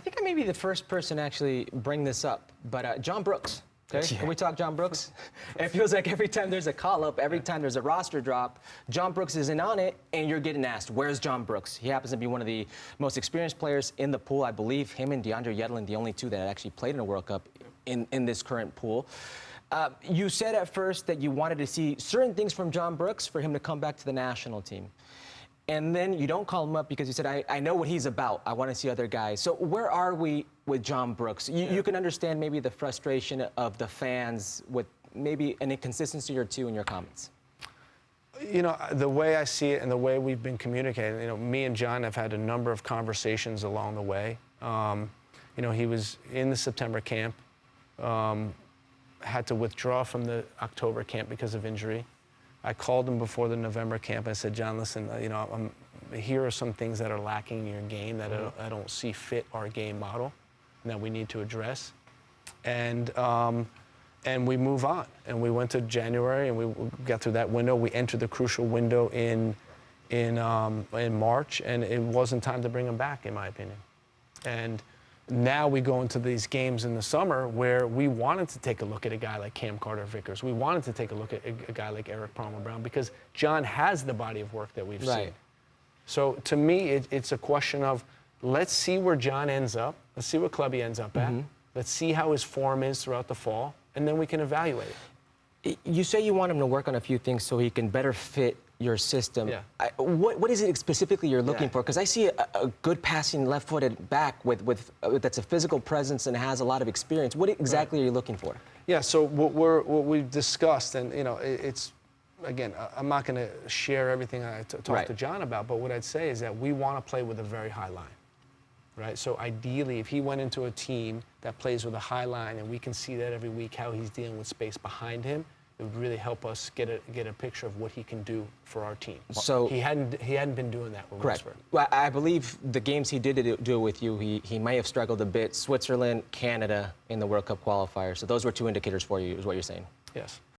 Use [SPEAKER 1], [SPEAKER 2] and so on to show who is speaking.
[SPEAKER 1] think I may be the first person to actually bring this up, but John Brooks. Okay?
[SPEAKER 2] Yeah.
[SPEAKER 1] Can we talk John Brooks? It feels like every time there's a call-up, every time there's a roster drop, John Brooks isn't on it, and you're getting asked, where's John Brooks? He happens to be one of the most experienced players in the pool. I believe him and DeAndre Yedlin, the only two that actually played in a World Cup in this current pool. You said at first that you wanted to see certain things from John Brooks for him to come back to the national team. And then you don't call him up because you said, I know what he's about. I want to see other guys. So where are we with John Brooks? You can understand maybe the frustration of the fans with maybe an inconsistency or two in your comments.
[SPEAKER 2] You know, the way I see it and the way we've been communicating, you know, me and John have had a number of conversations along the way. You know, he was in the September camp, had to withdraw from the October camp because of injury. I called him before the November camp. I said, John, listen, you know, here are some things that are lacking in your game that I don't see fit our game model and that we need to address. And we move on. And we went to January and we got through that window. We entered the crucial window in March, and it wasn't time to bring him back, in my opinion. And now we go into these games in the summer where we wanted to take a look at a guy like Cam Carter-Vickers. We wanted to take a look at a guy like Eric Palmer-Brown because John has the body of work that we've seen. So to me, it's a question of let's see where John ends up. Let's see what club he ends up at. Let's see how his form is throughout the fall, and then we can evaluate it.
[SPEAKER 1] You say you want him to work on a few things so he can better fit your system.
[SPEAKER 2] Yeah.
[SPEAKER 1] What is it specifically you're looking for? Because I see a good passing left-footed back with that's a physical presence and has a lot of experience. What exactly are you looking for?
[SPEAKER 2] Yeah. So what we've discussed, and you know, it's again, I'm not going to share everything I talked to John about, but what I'd say is that we want to play with a very high line. Right. So ideally, if he went into a team that plays with a high line, and we can see that every week how he's dealing with space behind him, it would really help us get a picture of what he can do for our team.
[SPEAKER 1] So
[SPEAKER 2] he hadn't been doing that with Westford.
[SPEAKER 1] Well, I believe the games he did do with you, he may have struggled a bit. Switzerland, Canada in the World Cup qualifier. So those were two indicators for you, is what you're saying.
[SPEAKER 2] Yes.